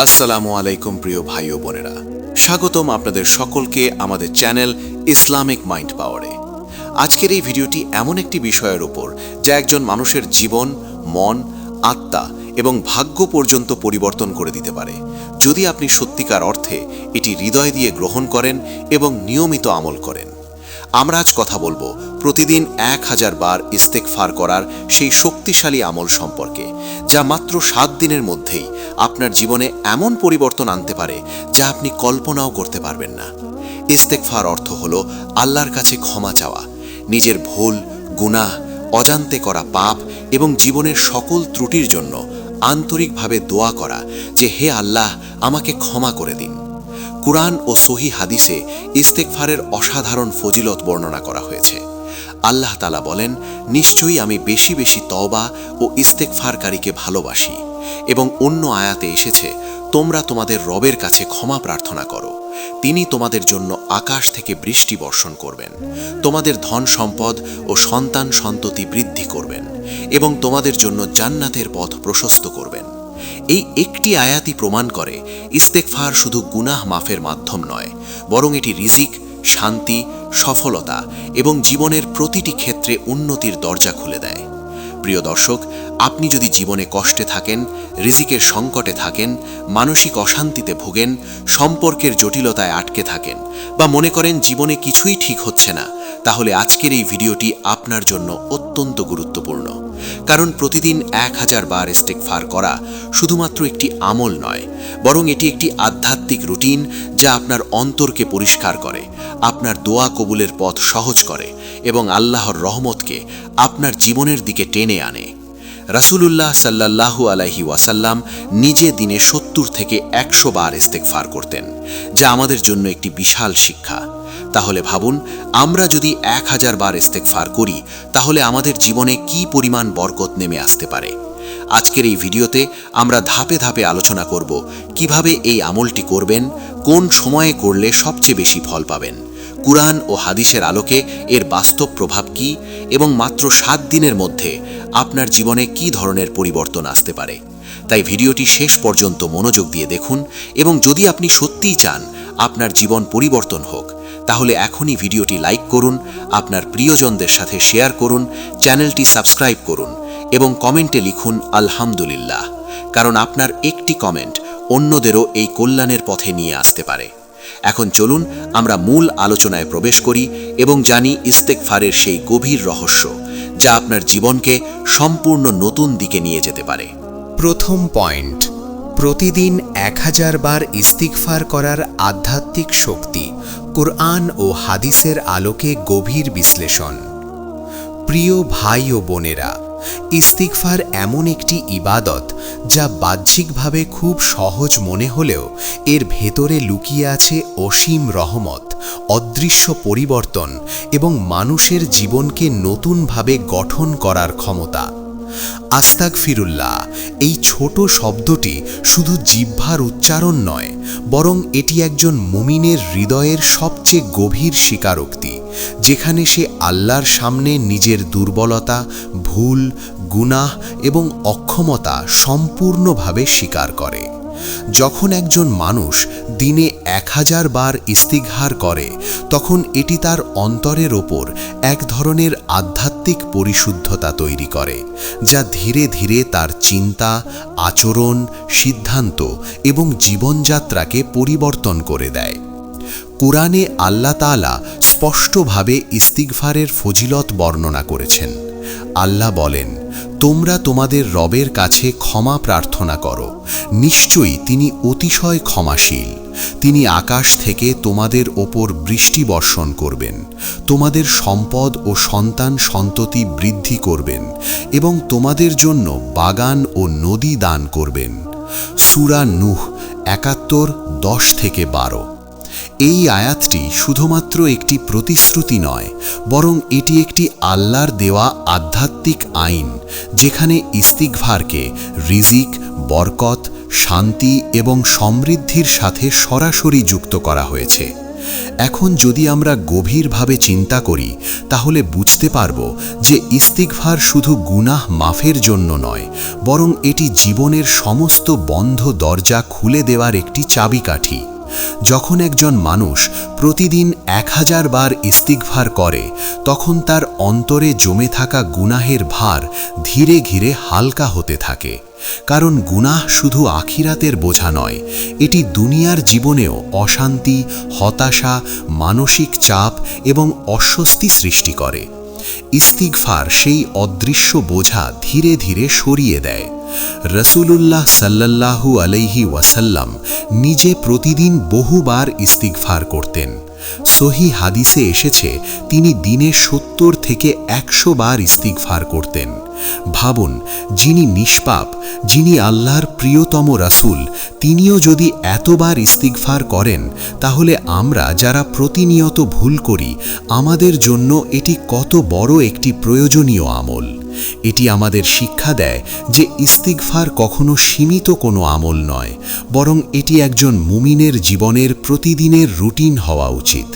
আসসালামু আলাইকুম প্রিয় ভাই ও বোনেরা, স্বাগতম আপনাদের সকলকে আমাদের চ্যানেল ইসলামিক মাইন্ড পাওয়ারে। আজকের এই ভিডিওটি এমন একটি বিষয়ের উপর যা একজন মানুষের জীবন, মন, আত্মা এবং ভাগ্য পর্যন্ত পরিবর্তন করে দিতে পারে, যদি আপনি সত্যিকার অর্থে এটি হৃদয় দিয়ে গ্রহণ করেন এবং নিয়মিত আমল করেন। আমরা আজ কথা বলবো প্রতিদিন 1000 বার ইস্তেগফার করার সেই শক্তিশালী আমল সম্পর্কে, যা মাত্র 7 দিনের মধ্যেই আপনার জীবনে এমন পরিবর্তন আনতে পারে যা আপনি কল্পনাও করতে পারবেন না। ইস্তেগফার অর্থ হলো আল্লাহর কাছে ক্ষমা চাওয়া, নিজের ভুল, গুনাহ, অজান্তে করা পাপ এবং জীবনের সকল ত্রুটির জন্য আন্তরিকভাবে দোয়া করা যে হে আল্লাহ, আমাকে ক্ষমা করে দিন। কুরআন ও সহিহ হাদিসে ইস্তেগফারের অসাধারণ ফজিলত বর্ণনা করা হয়েছে। আল্লাহ তাআলা বলেন, নিশ্চয়ই আমি বেশি বেশি তওবা ও ইস্তেগফারকারীকে ভালোবাসি। এবং অন্য আয়াতে এসেছে, তোমরা তোমাদের রবের কাছে ক্ষমা প্রার্থনা করো, তিনি তোমাদের জন্য আকাশ থেকে বৃষ্টি বর্ষণ করবেন, তোমাদের ধন সম্পদ ও সন্তান সন্ততি বৃদ্ধি করবেন এবং তোমাদের জন্য জান্নাতের পথ প্রশস্ত করবেন। এই একটি আয়াতই প্রমাণ করে ইস্তেগফার শুধু গুনাহ মাফের মাধ্যম নয়, বরং এটি রিজিক, শান্তি, সফলতা এবং জীবনের প্রতিটি ক্ষেত্রে উন্নতির দরজা খুলে দেয়। প্রিয় দর্শক, আপনি যদি জীবনে কষ্টে থাকেন, রিজিকের সংকটে থাকেন, মানসিক অশান্তিতে ভোগেন, সম্পর্কের জটিলতায় আটকে থাকেন বা মনে করেন জীবনে কিছুই ঠিক হচ্ছে না, তাহলে আজকের এই ভিডিওটি আপনার জন্য অত্যন্ত গুরুত্বপূর্ণ। কারণ প্রতিদিন 1000 বার ইস্তেগফার করা শুধুমাত্র একটি আমল নয়, বরং এটি একটি আধ্যাত্মিক রুটিন যা আপনার অন্তরকে পরিষ্কার করে, আপনার দোয়া কবুলের পথ সহজ করে এবং আল্লাহর রহমতকে আপনার জীবনের দিকে টেনে আনে। রাসূলুল্লাহ সাল্লাল্লাহু আলাইহি ওয়াসাল্লাম নিজে দিনে 70 থেকে 100 বার ইস্তেগফার করতেন, যা আমাদের জন্য একটি বিশাল শিক্ষা। তাহলে ভাবুন, আমরা যদি 1000 বার ইস্তেগফার করি, তাহলে আমাদের জীবনে কি পরিমাণ বরকত নেমে আসতে পারে। আজকের এই ভিডিওতে আমরা ধাপে ধাপে আলোচনা করব কিভাবে এই আমলটি করবেন, কোন সময়ে করলে সবচেয়ে বেশি ফল পাবেন, কুরআন ও হাদিসের আলোকে এর বাস্তব প্রভাব কি এবং মাত্র 7 দিনের মধ্যে আপনার জীবনে কি ধরনের পরিবর্তন আসতে পারে। তাই ভিডিওটি শেষ পর্যন্ত মনোযোগ দিয়ে দেখুন এবং যদি আপনি সত্যিই চান আপনার জীবন পরিবর্তন হোক, তাহলে এখনই ভিডিওটি লাইক করুন, আপনার প্রিয়জনদের সাথে শেয়ার করুন, চ্যানেলটি সাবস্ক্রাইব করুন এবং কমেন্টে লিখুন আলহামদুলিল্লাহ, কারণ আপনার একটি কমেন্ট অন্যদেরও এই কল্যাণের পথে নিয়ে আসতে পারে। এখন চলুন আমরা মূল আলোচনায় প্রবেশ করি এবং জানি ইস্তেগফারের সেই গভীর রহস্য, যা আপনার জীবনকে সম্পূর্ণ নতুন দিকে নিয়ে যেতে পারে। প্রথম পয়েন্ট, প্রতিদিন 1000 বার ইস্তিগফার করার আধ্যাত্মিক শক্তি, কুরআন ও হাদিসের আলোকে গভীর বিশ্লেষণ। প্রিয় ভাই ও বোনেরা, ইস্তিগফার এমন একটি ইবাদত যা বাহ্যিকভাবে খুব সহজ মনে হলেও এর ভেতরে লুকিয়ে আছে অসীম রহমত, অদৃশ্য পরিবর্তন এবং মানুষের জীবনকে নতুনভাবে গঠন করার ক্ষমতা। আস্তাগফিরুল্লাহ, এই ছোট শব্দটি শুধু জিহ্বার উচ্চারণ নয়, বরং এটি একজন মুমিনের হৃদয়ের সবচেয়ে গভীর স্বীকারোক্তি, যেখানে সে আল্লাহর সামনে নিজের দুর্বলতা, ভুল, গুনাহ এবং অক্ষমতা সম্পূর্ণভাবে স্বীকার করে। যখন একজন মানুষ দিনে 1000 বার ইস্তিগফার করে, তখন এটি তার অন্তরের ওপর এক ধরনের আধ্যাত্মিক পরিশুদ্ধতা তৈরি করে, যা ধীরে ধীরে তার চিন্তা, আচরণ, সিদ্ধান্ত এবং জীবনযাত্রাকে পরিবর্তন করে দেয়। কুরআনে আল্লাহ তাআলা স্পষ্টভাবে ইস্তিগফারের ফজিলত বর্ণনা করেছেন। আল্লাহ বলেন, তোমরা তোমাদের রবের কাছে ক্ষমা প্রার্থনা করো, নিশ্চয়ই তিনি অতিশয় ক্ষমাশীল। তিনি আকাশ থেকে তোমাদের ওপর বৃষ্টি বর্ষণ করবেন, তোমাদের সম্পদ ও সন্তান সন্ততি বৃদ্ধি করবেন এবং তোমাদের জন্য বাগান ও নদী দান করবেন। সূরা নূহ 71:10-12। এই আয়াতটি শুধুমাত্র একটি প্রতিশ্রুতি নয়, বরং এটি একটি আল্লাহর দেওয়া আধ্যাত্মিক আইন, যেখানে ইস্তিগফারকে রিজিক, বরকত, শান্তি এবং সমৃদ্ধির সাথে সরাসরি যুক্ত করা হয়েছে। এখন যদি আমরা গভীরভাবে চিন্তা করি তাহলে বুঝতে পারব যে ইস্তিগফার শুধু গুনাহ মাফের জন্য নয়, বরং এটি জীবনের সমস্ত বন্ধ দরজা খুলে দেওয়ার একটি চাবিকাঠি। যখন একজন মানুষ প্রতিদিন 1000 বার ইস্তিগফার করে, তখন তার অন্তরে জমে থাকা গুনাহের ভার ধীরে ধীরে হালকা হতে থাকে। কারণ গুনাহ শুধু আখিরাতের বোঝা নয়, এটি দুনিয়ার জীবনেও অশান্তি, হতাশা, মানসিক চাপ এবং অস্বস্তি সৃষ্টি করে। ইস্তিগফার সেই অদৃশ্য বোঝা ধীরে ধীরে সরিয়ে দেয়। রাসূলুল্লাহ সাল্লাল্লাহু আলাইহি ওয়াসাল্লাম নিজে প্রতিদিন বহুবার ইস্তিগফার করতেন। সহিহ হাদিসে এসেছে তিনি দিনে 70 থেকে 100 বার ইস্তিগফার করতেন। ভাবুন, যিনি নিষ্পাপ, যিনি আল্লাহর প্রিয়তম রাসূল, তিনিও যদি এতবার ইস্তিগফার করেন, তাহলে আমরা যারা প্রতিনিয়ত ভুল করি, আমাদের জন্য এটি কত বড় একটি প্রয়োজনীয় আমল। এটি আমাদের শিক্ষা দেয় যে ইস্তিগফার কখনো সীমিত কোনো আমল নয়, বরং এটি একজন মুমিনের জীবনের প্রতিদিনের রুটিন হওয়া উচিত।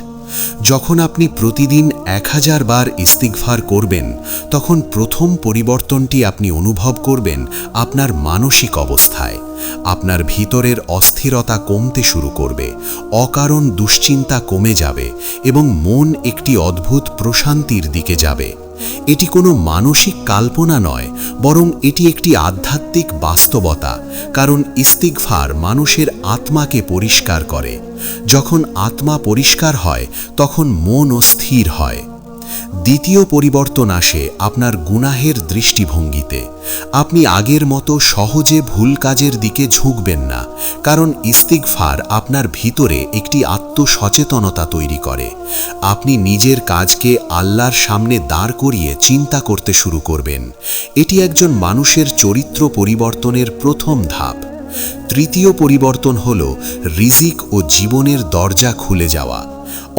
যখন আপনি প্রতিদিন 1000 বার ইস্তিগফার করবেন, তখন প্রথম পরিবর্তনটি আপনি অনুভব করবেন আপনার মানসিক অবস্থায়। আপনার ভিতরের অস্থিরতা কমতে শুরু করবে, অকারণ দুশ্চিন্তা কমে যাবে এবং মন একটি অদ্ভুত প্রশান্তির দিকে যাবে। এটি কোনো মানসিক কল্পনা নয়, বরং এটি একটি আধ্যাত্মিক বাস্তবতা। কারণ ইস্তিগফার মানুষের আত্মাকে পরিষ্কার করে। যখন আত্মা পরিষ্কার হয়, তখন মনও স্থির হয়। দ্বিতীয় পরিবর্তন আসে আপনার গুনাহের দৃষ্টিভঙ্গিতে। আপনি আগের মতো সহজে ভুল কাজের দিকে ঝুঁকবেন না, কারণ ইস্তিগফার আপনার ভিতরে একটি আত্মসচেতনতা তৈরি করে। আপনি নিজের কাজকে আল্লাহর সামনে দাঁড় করিয়ে চিন্তা করতে শুরু করবেন। এটি একজন মানুষের চরিত্র পরিবর্তনের প্রথম ধাপ। তৃতীয় পরিবর্তন হল রিজিক ও জীবনের দরজা খুলে যাওয়া।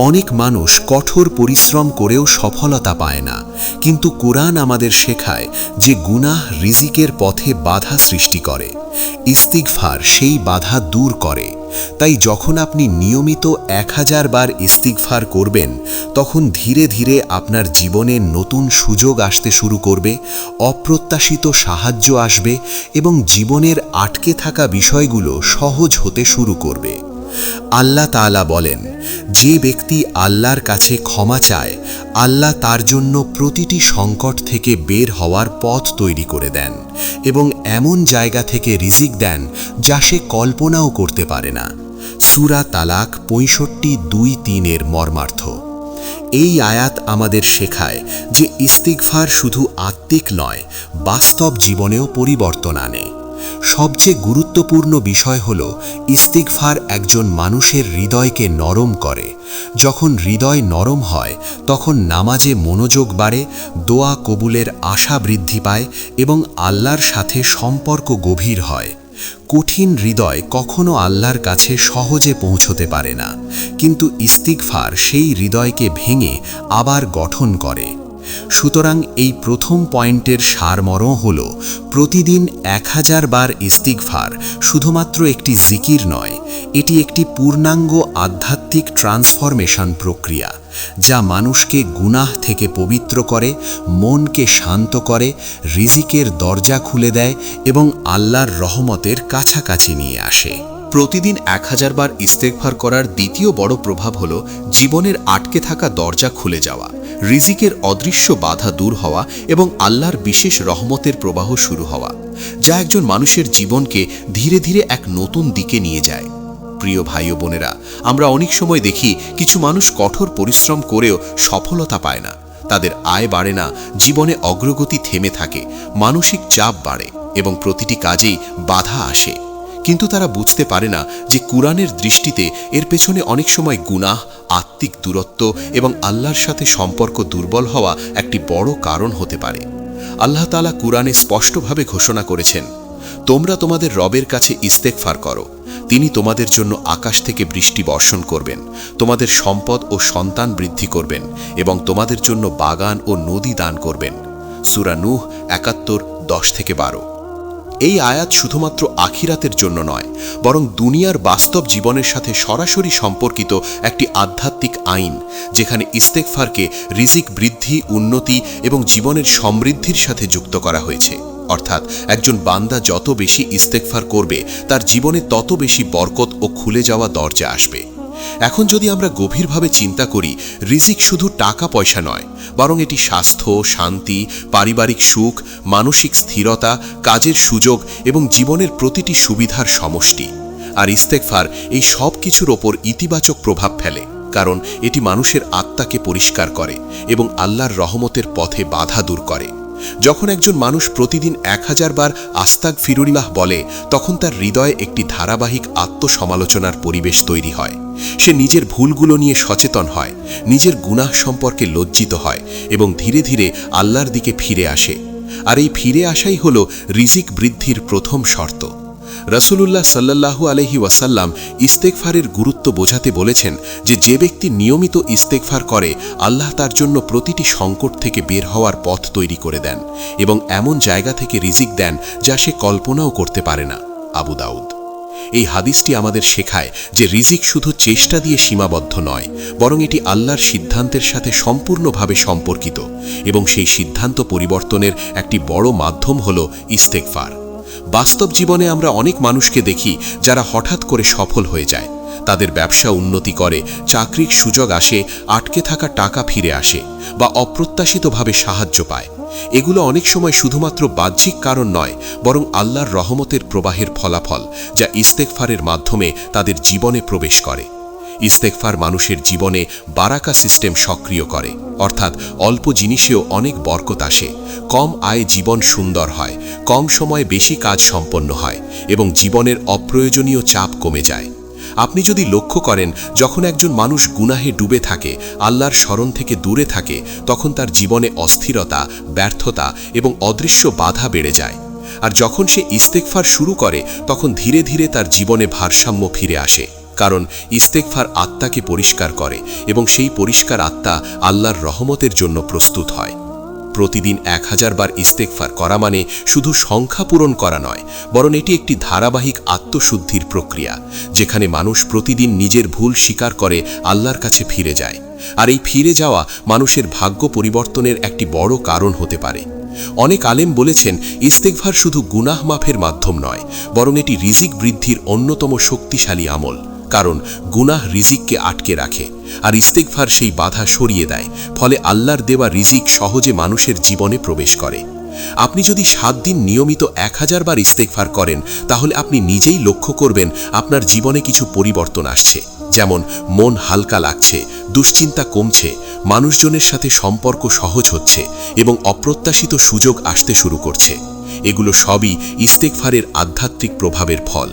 অনেক মানুষ কঠোর পরিশ্রম করেও সফলতা পায় না, কিন্তু কোরআন আমাদের শেখায় যে গুনাহ রিজিকের পথে বাধা সৃষ্টি করে। ইস্তিগফার সেই বাধা দূর করে। তাই যখন আপনি নিয়মিত 1000 বার ইস্তিগফার করবেন, তখন ধীরে ধীরে আপনার জীবনে নতুন সুযোগ আসতে শুরু করবে, অপ্রত্যাশিত সাহায্য আসবে এবং জীবনের আটকে থাকা বিষয়গুলো সহজ হতে শুরু করবে। আল্লাহ তাআলা বলেন, যে ব্যক্তি আল্লাহর কাছে ক্ষমা চায়, আল্লাহ তার জন্য প্রতিটি সংকট থেকে বের হওয়ার পথ তৈরি করে দেন এবং এমন জায়গা থেকে রিজিক দেন যা সে কল্পনাও করতে পারে না। সূরা তালাক 65:2-3 মর্মার্থ। এই আয়াত আমাদের শেখায় যে ইস্তিগফার শুধু আত্মিক নয়, বাস্তব জীবনেও পরিবর্তন আনে। সবচেয়ে গুরুত্বপূর্ণ বিষয় হল ইস্তিগফার একজন মানুষের হৃদয়কে নরম করে। যখন হৃদয় নরম হয়, তখন নামাজে মনোযোগ বাড়ে, দোয়া কবুলের আশা বৃদ্ধি পায় এবং আল্লাহর সাথে সম্পর্ক গভীর হয়। কঠিন হৃদয় কখনো আল্লাহর কাছে সহজে পৌঁছতে পারে না, কিন্তু ইস্তিগফার সেই হৃদয়কে ভেঙে আবার গঠন করে। সুতরাং এই প্রথম পয়েন্টের সারমর্ম হল, প্রতিদিন 1000 বার ইস্তিগফার শুধুমাত্র একটি জিকির নয়, এটি একটি পূর্ণাঙ্গ আধ্যাত্মিক ট্রান্সফরমেশন প্রক্রিয়া, যা মানুষকে গুনাহ থেকে পবিত্র করে, মনকে শান্ত করে, রিজিকের দরজা খুলে দেয় এবং আল্লাহর রহমতের কাছাকাছি নিয়ে আসে। প্রতিদিন 1000 বার ইস্তেগফার করার দ্বিতীয় বড় প্রভাব হল জীবনের আটকে থাকা দরজা খুলে যাওয়া, রিজিকের অদৃশ্য বাধা দূর হওয়া এবং আল্লাহর বিশেষ রহমতের প্রবাহ শুরু হওয়া, যা একজন মানুষের জীবনকে ধীরে ধীরে এক নতুন দিকে নিয়ে যায়। প্রিয় ভাই ও বোনেরা, আমরা অনেক সময় দেখি কিছু মানুষ কঠোর পরিশ্রম করেও সফলতা পায় না, তাদের আয় বাড়ে না, জীবনে অগ্রগতি থেমে থাকে, মানসিক চাপ বাড়ে এবং প্রতিটি কাজেই বাধা আসে। কিন্তু তারা বুঝতে পারে না যে কুরআনের দৃষ্টিতে এর পেছনে অনেক সময় গুনাহ, আত্মিক দূরত্ব এবং আল্লাহর সাথে সম্পর্ক দুর্বল হওয়া একটি বড় কারণ হতে পারে। আল্লাহ তাআলা কুরআনে স্পষ্টভাবে ঘোষণা করেছেন, তোমরা তোমাদের রবের কাছে ইস্তেগফার করো, তিনি তোমাদের জন্য আকাশ থেকে বৃষ্টি বর্ষণ করবেন, তোমাদের সম্পদ ও সন্তান বৃদ্ধি করবেন এবং তোমাদের জন্য বাগান ও নদী দান করবেন। সূরা নূহ 71:10-12। এই আয়াত শুধুমাত্র আখিরাতের জন্য নয়, বরং দুনিয়ার বাস্তব জীবনের সাথে সরাসরি সম্পর্কিত একটি আধ্যাত্মিক আইন, যেখানে ইস্তেগফারকে রিজিক বৃদ্ধি, উন্নতি এবং জীবনের সমৃদ্ধির সাথে যুক্ত করা হয়েছে। অর্থাৎ একজন বান্দা যত বেশি ইস্তেগফার করবে, তার জীবনে তত বেশি বরকত ও খুলে যাওয়া দরজা আসবে। এখন যদি আমরা গভীরভাবে চিন্তা করি, রিজিক শুধু টাকা পয়সা নয়, বরং এটি স্বাস্থ্য, শান্তি, পারিবারিক সুখ, মানসিক স্থিরতা, কাজের সুযোগ এবং জীবনের প্রতিটি সুবিধার সমষ্টি। আর ইস্তেগফার এই সব কিছুর ওপর ইতিবাচক প্রভাব ফেলে, কারণ এটি মানুষের আত্মাকে পরিষ্কার করে এবং আল্লাহর রহমতের পথে বাধা দূর করে। যখন একজন মানুষ প্রতিদিন 1000 বার আস্তাগফিরুল্লাহ বলে, তখন তার হৃদয়ে একটি ধারাবাহিক আত্মসমালোচনার পরিবেশ তৈরি হয়। সে নিজের ভুলগুলো নিয়ে সচেতন হয়, নিজের গুনাহ সম্পর্কে লজ্জিত হয় এবং ধীরে ধীরে আল্লাহর দিকে ফিরে আসে। আর এই ফিরে আসাই হল রিজিক বৃদ্ধির প্রথম শর্ত। রাসূলুল্লাহ সাল্লাল্লাহু আলাইহি ওয়াসাল্লাম ইস্তেগফারের গুরুত্ব বোঝাতে বলেছেন যে ব্যক্তি নিয়মিত ইস্তেগফার করে, আল্লাহ তার জন্য প্রতিটি সংকট থেকে বের হওয়ার পথ তৈরি করে দেন এবং এমন জায়গা থেকে রিজিক দেন যা সে কল্পনাও করতে পারে না। আবু দাউদ। এই হাদিসটি আমাদের শেখায় যে রিজিক শুধু চেষ্টা দিয়ে সীমাবদ্ধ নয়, বরং এটি আল্লাহর সিদ্ধান্তের সাথে সম্পূর্ণভাবে সম্পর্কিত এবং সেই সিদ্ধান্ত পরিবর্তনের একটি বড় মাধ্যম হল ইস্তেগফার। বাস্তব জীবনে আমরা অনেক মানুষকে দেখি যারা হঠাৎ করে সফল হয়ে যায়, তাদের ব্যবসা উন্নতি করে, চাকরির সুযোগ আসে, আটকে থাকা টাকা ফিরে আসে বা অপ্রত্যাশিতভাবে সাহায্য পায়। এগুলো অনেক সময় শুধুমাত্র বাহ্যিক কারণ নয়, বরং আল্লাহর রহমতের প্রবাহের ফলাফল, যা ইস্তেগফারের মাধ্যমে তাদের জীবনে প্রবেশ করে। ইস্তেগফার মানুষের জীবনে বারাকা সিস্টেম সক্রিয় করে, অর্থাৎ অল্প জিনিসেও অনেক বরকত আসে, কম আয়ে জীবন সুন্দর হয়, কম সময়ে বেশি কাজ সম্পন্ন হয় এবং জীবনের অপ্রয়োজনীয় চাপ কমে যায়। আপনি যদি লক্ষ্য করেন, যখন একজন মানুষ গুনাহে ডুবে থাকে, আল্লাহর স্মরণ থেকে দূরে থাকে, তখন তার জীবনে অস্থিরতা, ব্যর্থতা এবং অদৃশ্য বাধা বেড়ে যায়। আর যখন সে ইস্তেগফার শুরু করে, তখন ধীরে ধীরে তার জীবনে ভারসাম্য ফিরে আসে, কারণ ইস্তেগফার আত্মাকে পরিষ্কার করে এবং সেই পরিষ্কার আত্মা আল্লাহর রহমতের জন্য প্রস্তুত হয়। প্রতিদিন 1000 বার ইস্তেগফার করা মানে শুধু সংখ্যা পূরণ করা নয়, বরং এটি একটি ধারাবাহিক আত্মশুদ্ধির প্রক্রিয়া, যেখানে মানুষ প্রতিদিন নিজের ভুল স্বীকার করে আল্লাহর কাছে ফিরে যায়। আর এই ফিরে যাওয়া মানুষের ভাগ্য পরিবর্তনের একটি বড় কারণ হতে পারে। অনেক আলেম বলেছেন, ইস্তেগফার শুধু গুনাহ মাফের মাধ্যম নয়, বরং এটি রিজিক বৃদ্ধির অন্যতম শক্তিশালী আমল, কারণ গুনাহ রিজিককে আটকে রাখে আর ইস্তেগফার সেই বাধা সরিয়ে দেয়, ফলে আল্লাহর দেওয়া রিজিক সহজে মানুষের জীবনে প্রবেশ করে। আপনি যদি 7 দিন নিয়মিত 1000 বার ইস্তেগফার করেন, তাহলে আপনি নিজেই লক্ষ্য করবেন আপনার জীবনে কিছু পরিবর্তন আসছে, যেমন মন হালকা লাগছে, দুশ্চিন্তা কমছে, মানুষজনের সাথে সম্পর্ক সহজ হচ্ছে এবং অপ্রত্যাশিত সুযোগ আসতে শুরু করছে। এগুলো সবই ইস্তেগফারের আধ্যাত্মিক প্রভাবের ফল।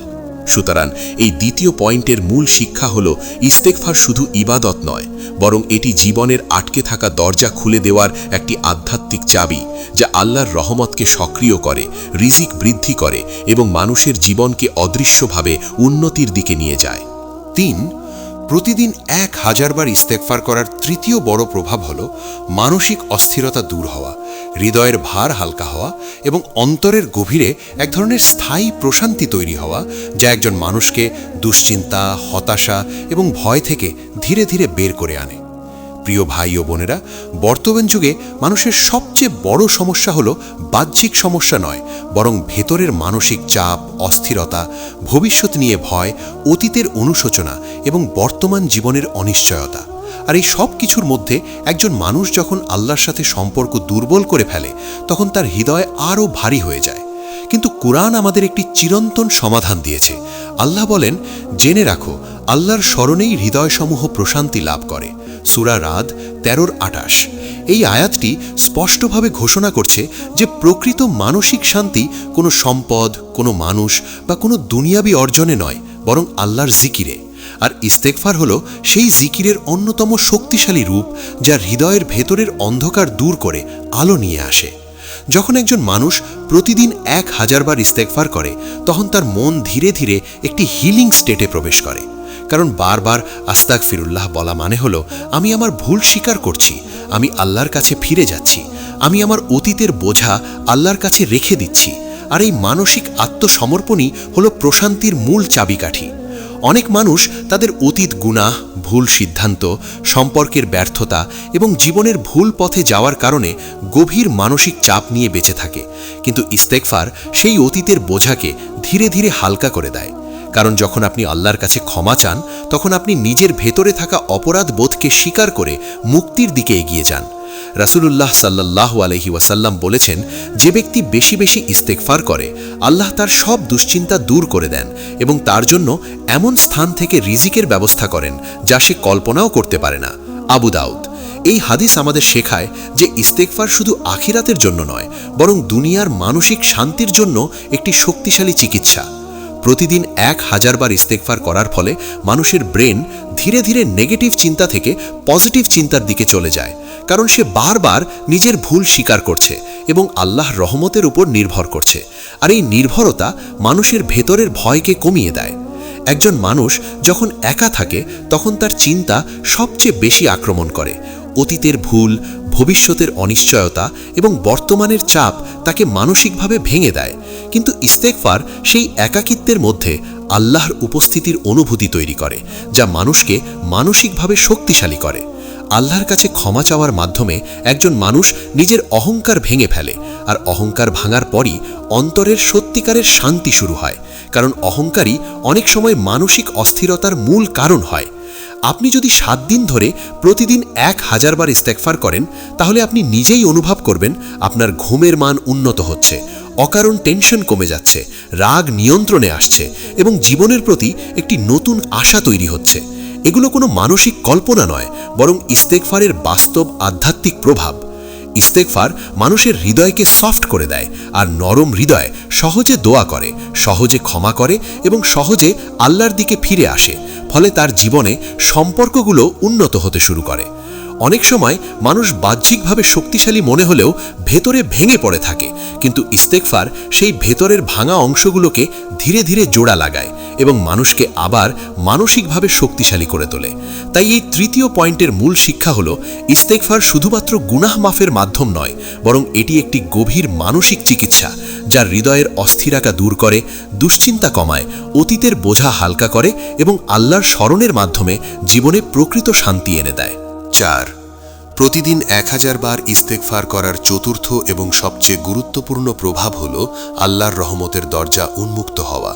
সুতরাং এই দ্বিতীয় পয়েন্টের মূল শিক্ষা হল, ইস্তেগফার শুধু ইবাদত নয়, বরং এটি জীবনের আটকে থাকা দরজা খুলে দেওয়ার একটি আধ্যাত্মিক চাবি, যা আল্লাহর রহমতকে সক্রিয় করে, রিজিক বৃদ্ধি করে এবং মানুষের জীবনকে অদৃশ্যভাবে উন্নতির দিকে নিয়ে যায়। 3. প্রতিদিন 1000 বার ইস্তেগফার করার তৃতীয় বড় প্রভাব হল মানসিক অস্থিরতা দূর হওয়া, হৃদয়ের ভার হালকা হওয়া এবং অন্তরের গভীরে এক ধরনের স্থায়ী প্রশান্তি তৈরি হওয়া, যা একজন মানুষকে দুশ্চিন্তা, হতাশা এবং ভয় থেকে ধীরে ধীরে বের করে আনে। প্রিয় ভাই ও বোনেরা, বর্তমান যুগে মানুষের সবচেয়ে বড় সমস্যা হলো বাহ্যিক সমস্যা নয়, বরং ভেতরের মানসিক চাপ, অস্থিরতা, ভবিষ্যৎ নিয়ে ভয়, অতীতের অনুশোচনা এবং বর্তমান জীবনের অনিশ্চয়তা। আর এই সব কিছুর মধ্যে একজন মানুষ যখন আল্লাহর সাথে সম্পর্ক দুর্বল করে ফেলে, তখন তার হৃদয় আরও ভারী হয়ে যায়। কিন্তু কুরআন আমাদের একটি চিরন্তন সমাধান দিয়েছে। আল্লাহ বলেন, জেনে রাখো, আল্লাহর স্মরণেই হৃদয়সমূহ প্রশান্তি লাভ করে। সূরা রাদ 13-28। এই আয়াতটি স্পষ্টভাবে ঘোষণা করছে যে প্রকৃত মানসিক শান্তি কোনো সম্পদ, কোনো মানুষ বা কোনো দুনিয়াবি অর্জনে নয়, বরং আল্লাহর জিকিরে। আর ইস্তেগফার হল সেই জিকিরের অন্যতম শক্তিশালী রূপ, যা হৃদয়ের ভেতরের অন্ধকার দূর করে আলো নিয়ে আসে। যখন একজন মানুষ প্রতিদিন 1000 বার ইস্তেগফার করে, তখন তার মন ধীরে ধীরে একটি হিলিং স্টেটে প্রবেশ করে। কারণ বারবার আস্তাগফিরুল্লাহ বলা মানে হলো, আমি আমার ভুল স্বীকার করছি, আমি আল্লাহর কাছে ফিরে যাচ্ছি, আমি আমার অতীতের বোঝা আল্লাহর কাছে রেখে দিচ্ছি। আর এই মানসিক আত্মসমর্পণই হলো প্রশান্তির মূল চাবিকাঠি। অনেক মানুষ তাদের অতীত গুনাহ, ভুল সিদ্ধান্ত, সম্পর্কের ব্যর্থতা এবং জীবনের ভুল পথে যাওয়ার কারণে গভীর মানসিক চাপ নিয়ে বেঁচে থাকে, কিন্তু ইস্তেগফার সেই অতীতের বোঝাকে ধীরে ধীরে হালকা করে দেয়। কারণ যখন আপনি আল্লাহর কাছে ক্ষমা চান, তখন আপনি নিজের ভেতরে থাকা অপরাধ বোধকে স্বীকার করে মুক্তির দিকে এগিয়ে যান। রাসূলুল্লাহ সাল্লাল্লাহু আলাইহি ওয়াসাল্লাম বলেছেন, যে ব্যক্তি বেশি বেশি ইস্তেগফার করে, আল্লাহ তার সব দুশ্চিন্তা দূর করে দেন এবং তার জন্য এমন স্থান থেকে রিজিকের ব্যবস্থা করেন যা সে কল্পনাও করতে পারে না। আবু দাউদ। এই হাদিস আমাদের শেখায় যে ইস্তেগফার শুধু আখিরাতের জন্য নয়, বরং দুনিয়ার মানসিক শান্তির জন্য একটি শক্তিশালী চিকিৎসা। প্রতিদিন 1000 বার ইস্তেগফার করার ফলে মানুষের ব্রেন ধীরে ধীরে নেগেটিভ চিন্তা থেকে পজিটিভ চিন্তার দিকে চলে যায়, কারণ সে বারবার নিজের ভুল স্বীকার করছে এবং আল্লাহর রহমতের উপর নির্ভর করছে। আর এই নির্ভরতা মানুষের ভেতরের ভয়কে কমিয়ে দেয়। একজন মানুষ যখন একা থাকে, তখন তার চিন্তা সবচেয়ে বেশি আক্রমণ করে। অতীতের ভুল, ভবিষ্যতের অনিশ্চয়তা এবং বর্তমানের চাপ তাকে মানসিকভাবে ভেঙে দেয়। কিন্তু ইস্তেগফার সেই একাকিত্বের মধ্যে আল্লাহর উপস্থিতির অনুভূতি তৈরি করে, যা মানুষকে মানসিকভাবে শক্তিশালী করে। আল্লাহর কাছে ক্ষমা চাওয়ার মাধ্যমে একজন মানুষ নিজের অহংকার ভেঙে ফেলে, আর অহংকার ভাঙার পরই অন্তরের সত্যিকারের শান্তি শুরু হয়। কারণ অহংকারই অনেক সময় মানসিক অস্থিরতার মূল কারণ হয়। আপনি যদি 7 দিন ধরে প্রতিদিন 1000 বার ইস্তেগফার করেন, তাহলে আপনি নিজেই অনুভব করবেন আপনার ঘুমের মান উন্নত হচ্ছে, অকারণ টেনশন কমে যাচ্ছে, রাগ নিয়ন্ত্রণে আসছে এবং জীবনের প্রতি একটি নতুন আশা তৈরি হচ্ছে। এগুলো কোনো মানসিক কল্পনা নয়, বরং ইস্তেগফারের বাস্তব আধ্যাত্মিক প্রভাব। ইস্তেগফার মানুষের হৃদয়কে সফট করে দেয়, আর নরম হৃদয় সহজে দোয়া করে, সহজে ক্ষমা করে এবং সহজে আল্লাহর দিকে ফিরে আসে। ফলে তার জীবনে সম্পর্কগুলো উন্নত হতে শুরু করে। অনেক সময় মানুষ বাহ্যিকভাবে শক্তিশালী মনে হলেও ভেতরে ভেঙে পড়ে থাকে, কিন্তু ইস্তেগফার সেই ভেতরের ভাঙা অংশগুলোকে ধীরে ধীরে জোড়া লাগায় এবং মানুষকে আবার মানসিকভাবে শক্তিশালী করে তোলে। তাই এই তৃতীয় পয়েন্টের মূল শিক্ষা হলো, ইস্তেগফার শুধুমাত্র গুনাহ মাফের মাধ্যম নয়, বরং এটি একটি গভীর মানসিক চিকিৎসা, যা হৃদয়ের অস্থিরতা দূর করে, দুশ্চিন্তা কমায়, অতীতের বোঝা হালকা করে এবং আল্লাহর স্মরণের মাধ্যমে জীবনে প্রকৃত শান্তি এনে দেয়। 4. প্রতিদিন 1000 বার ইস্তেগফার করার চতুর্থ এবং সবচেয়ে গুরুত্বপূর্ণ প্রভাব হল আল্লাহর রহমতের দরজা উন্মুক্ত হওয়া,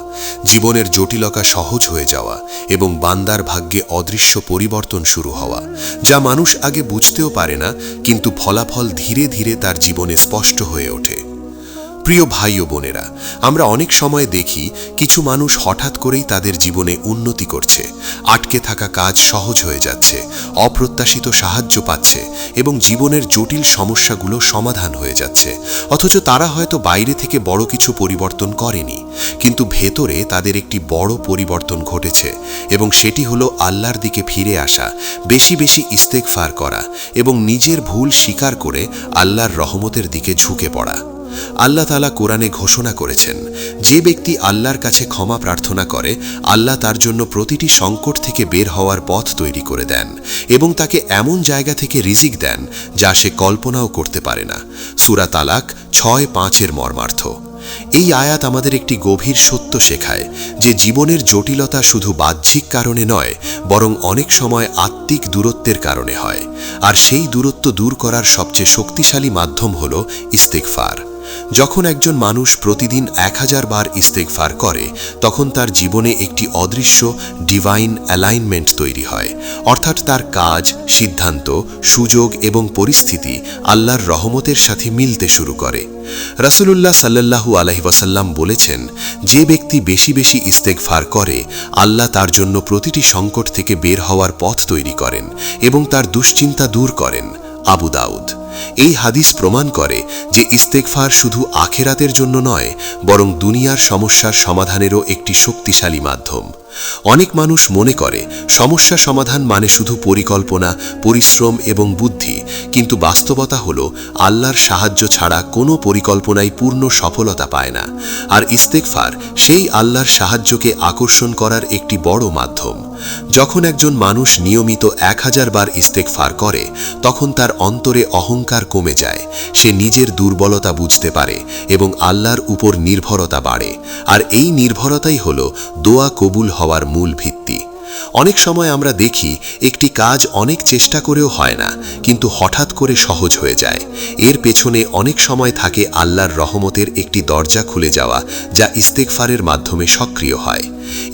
জীবনের জটিলতা সহজ হয়ে যাওয়া এবং বান্দার ভাগ্যে অদৃশ্য পরিবর্তন শুরু হওয়া, যা মানুষ আগে বুঝতেও পারে না, কিন্তু ফলাফল ধীরে ধীরে তার জীবনে স্পষ্ট হয়ে ওঠে। প্রিয় ভাই ও বোনেরা, আমরা অনেক সময় দেখি কিছু মানুষ হঠাৎ করেই তাদের জীবনে উন্নতি করছে, আটকে থাকা কাজ সহজ হয়ে যাচ্ছে, অপ্রত্যাশিত সাহায্য পাচ্ছে এবং জীবনের জটিল সমস্যাগুলো সমাধান হয়ে যাচ্ছে। অথচ তারা হয়তো বাইরে থেকে বড় কিছু পরিবর্তন করেনি, কিন্তু ভেতরে তাদের একটি বড় পরিবর্তন ঘটেছে এবং সেটি হলো আল্লাহর দিকে ফিরে আসা, বেশি বেশি ইস্তেগফার করা এবং নিজের ভুল স্বীকার করে আল্লাহর রহমতের দিকে ঝুঁকে পড়া। আল্লাহ তাআলা কোরআনে ঘোষণা করেছেন, যে ব্যক্তি আল্লাহর কাছে ক্ষমা প্রার্থনা করে, আল্লাহ তার জন্য প্রতিটি সংকট থেকে বের হওয়ার পথ তৈরি করে দেন এবং তাকে এমন জায়গা থেকে রিজিক দেন যা সে কল্পনাও করতে পারে না। সূরা তালাক 6:5 মর্মার্থ। এই আয়াত আমাদের একটি গভীর সত্য শেখায় যে জীবনের জটিলতা শুধু বাহ্যিক কারণে নয়, বরং অনেক সময় আত্মিক দূরত্বের কারণে হয়, আর সেই দূরত্ব দূর করার সবচেয়ে শক্তিশালী মাধ্যম হল ইস্তেগফার। যখন একজন মানুষ প্রতিদিন 1000 বার ইস্তেগফার করে, তখন তার জীবনে একটি অদৃশ্য ডিভাইন অ্যালাইনমেন্ট তৈরি হয়, অর্থাৎ তার কাজ, সিদ্ধান্ত, সুযোগ এবং পরিস্থিতি আল্লাহর রহমতের সাথে মিলতে শুরু করে। রাসূলুল্লাহ সাল্লাল্লাহু আলাইহি ওয়াসাল্লাম বলেছেন, যে ব্যক্তি বেশি বেশি ইস্তেগফার করে, আল্লাহ তার জন্য প্রতিটি সংকট থেকে বের হওয়ার পথ তৈরি করেন এবং তার দুশ্চিন্তা দূর করেন। আবু দাউদ। এই হাদিস প্রমাণ করে যে ইস্তেগফার শুধু আখিরাতের জন্য নয়, বরং দুনিয়ার সমস্যার সমাধানেরও একটি শক্তিশালী মাধ্যম। অনেক মানুষ মনে করে সমস্যা সমাধান মানে শুধু পরিকল্পনা, পরিশ্রম এবং বুদ্ধি, কিন্তু বাস্তবতা হলো আল্লাহর সাহায্য ছাড়া কোনো পরিকল্পনাই পূর্ণ সফলতা পায় না, আর ইস্তেগফার সেই আল্লাহর সাহায্যকে আকর্ষণ করার একটি বড় মাধ্যম। যখন একজন মানুষ নিয়মিত 1000 বার ইস্তেগফার করে, তখন তার অন্তরে অহংকার অহংকার কমে যায়, সে নিজের দুর্বলতা বুঝতে পারে এবং আল্লাহর উপর নির্ভরতা বাড়ে। আর এই নির্ভরতাই হল দোয়া কবুল হওয়ার মূল ভিত্তি। অনেক সময় আমরা দেখি একটি কাজ অনেক চেষ্টা করেও হয় না, কিন্তু হঠাৎ করে সহজ হয়ে যায়। এর পেছনে অনেক সময় থাকে আল্লাহর রহমতের একটি দরজা খুলে যাওয়া, যা ইস্তেগফারের মাধ্যমে সক্রিয় হয়।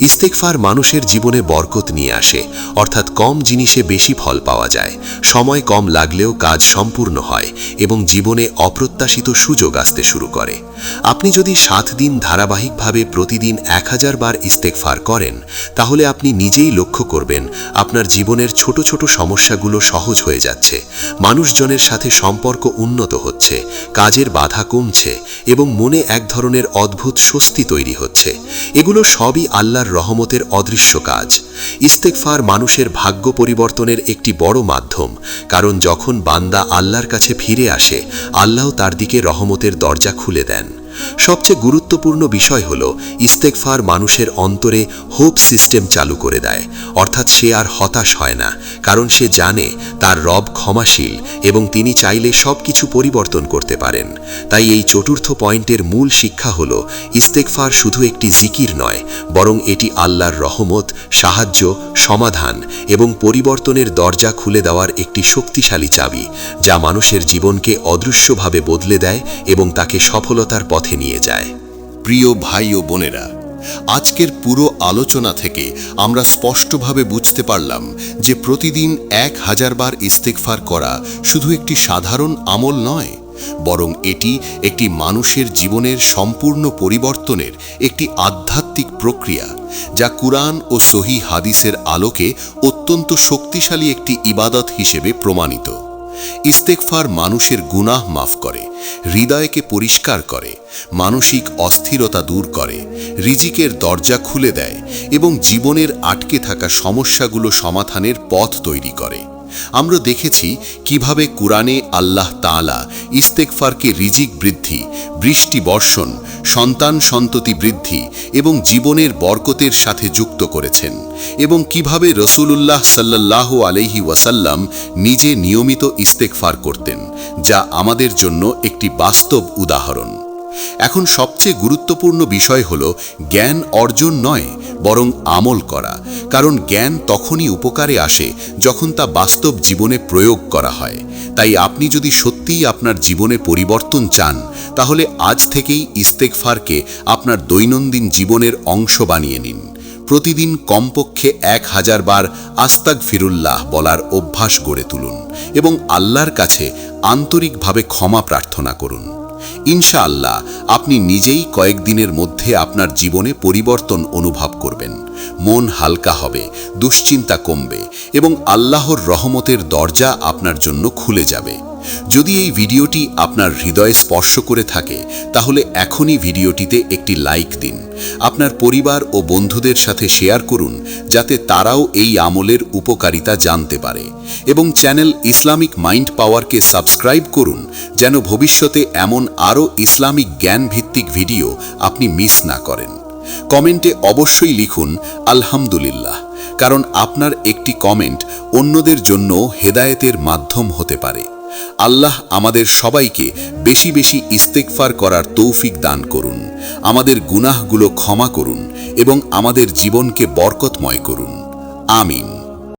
ইস্তেগফার মানুষের জীবনে বরকত নিয়ে আসে, অর্থাৎ কম জিনিসে বেশি ফল পাওয়া যায়, সময় কম লাগলেও কাজ সম্পূর্ণ হয় এবং জীবনে অপ্রত্যাশিত সুযোগ আসতে শুরু করে। আপনি যদি 7 দিন ধারাবাহিকভাবে প্রতিদিন 1000 বার ইস্তেগফার করেন, তাহলে আপনি নিজেই লক্ষ্য করবেন আপনার জীবনের ছোট ছোট সমস্যাগুলো সহজ হয়ে যাচ্ছে, মানুষজনের সাথে সম্পর্ক উন্নত হচ্ছে, কাজের বাধা কমছে এবং মনে এক ধরনের অদ্ভুত স্বস্তি তৈরি হচ্ছে। এগুলো সবই আল্লাহর রহমতের অদৃশ্য কাজ। ইস্তেগফার মানুষের ভাগ্য পরিবর্তনের একটি বড় মাধ্যম, কারণ যখন বান্দা আল্লাহর কাছে ফিরে আসে, আল্লাহ তার দিকে রহমতের দরজা খুলে দেন। সবচেয়ে গুরুত্বপূর্ণ বিষয় হল ইস্তেগফার মানুষের অন্তরে হোপ সিস্টেম চালু করে দেয়, অর্থাৎ সে আর হতাশ হয় না, কারণ সে জানে তার রব ক্ষমাশীল এবং তিনি চাইলে সবকিছু পরিবর্তন করতে পারেন। তাই এই চতুর্থ পয়েন্টের মূল শিক্ষা হল ইস্তেগফার শুধু একটি জিকির নয়, বরং এটি আল্লাহর রহমত, সাহায্য, সমাধান এবং পরিবর্তনের দরজা খুলে দেওয়ার একটি শক্তিশালী চাবি, যা মানুষের জীবনকে অদৃশ্যভাবে বদলে দেয় এবং তাকে সফলতার পথে নিয়ে যায়। প্রিয় ভাই ও বোনেরা, আজকের পুরো আলোচনা থেকে আমরা স্পষ্টভাবে বুঝতে পারলাম যে প্রতিদিন 1000 বার ইস্তেগফার করা শুধু একটি সাধারণ আমল নয়, বরং এটি একটি মানুষের জীবনের সম্পূর্ণ পরিবর্তনের একটি আধ্যাত্মিক প্রক্রিয়া, যা কুরআন ও সহিহ হাদিসের আলোকে অত্যন্ত শক্তিশালী একটি ইবাদত হিসেবে প্রমাণিত। ইস্তেগফার মানুষের গুনাহ মাফ করে, হৃদয়কে পরিষ্কার করে, মানসিক অস্থিরতা দূর করে, রিজিকের দরজা খুলে দেয় এবং জীবনের আটকে থাকা সমস্যাগুলো সমাধানের পথ তৈরি করে। আমরা দেখেছি কিভাবে কুরআনে আল্লাহ তাআলা ইস্তেগফারকে রিজিক বৃদ্ধি, বৃষ্টি বর্ষণ, সন্তান সন্ততি বৃদ্ধি এবং জীবনের বরকতের সাথে যুক্ত করেছেন, এবং কিভাবে রাসূলুল্লাহ সাল্লাল্লাহু আলাইহি ওয়াসাল্লাম নিজে নিয়মিত ইস্তেগফার করতেন, যা আমাদের জন্য একটি বাস্তব উদাহরণ। এখন সবচেয়ে গুরুত্বপূর্ণ বিষয় হল জ্ঞান অর্জন নয়, বরং আমল করা, কারণ জ্ঞান তখনই উপকারে আসে যখন তা বাস্তব জীবনে প্রয়োগ করা হয়। তাই আপনি যদি সত্যিই আপনার জীবনে পরিবর্তন চান, তাহলে আজ থেকেই ইস্তেগফারকে আপনার দৈনন্দিন জীবনের অংশ বানিয়ে নিন। প্রতিদিন কমপক্ষে 1000 বার আস্তাগফিরুল্লাহ বলার অভ্যাস গড়ে তুলুন এবং আল্লাহর কাছে আন্তরিকভাবে ক্ষমা প্রার্থনা করুন। ইনশাআল্লাহ আপনি নিজেই কয়েকদিনের মধ্যে আপনার জীবনে পরিবর্তন অনুভব করবেন। মন হালকা হবে, দুশ্চিন্তা কমবে এবং আল্লাহর রহমতের দরজা আপনার জন্য খুলে যাবে। যদি এই ভিডিওটি আপনার হৃদয়ে স্পর্শ করে থাকে, তাহলে এখনই ভিডিওটিতে একটি লাইক দিন, আপনার পরিবার ও বন্ধুদের সাথে শেয়ার করুন, যাতে তারাও এই আমলের উপকারিতা জানতে পারে, এবং চ্যানেল ইসলামিক মাইন্ড পাওয়ারকে সাবস্ক্রাইব করুন, যেন ভবিষ্যতে এমন আরও ইসলামিক জ্ঞান ভিত্তিক ভিডিও আপনি মিস না করেন। কমেন্টে অবশ্যই লিখুন আলহামদুলিল্লাহ, কারণ আপনার একটি কমেন্ট অন্যদের জন্য হেদায়েতের মাধ্যম হতে পারে। আল্লাহ আমাদের সবাইকে বেশি বেশি ইস্তেগফার করার তৌফিক দান করুন, আমাদের গুনাহগুলো ক্ষমা করুন এবং আমাদের জীবনকে বরকতময় করুন। আমিন।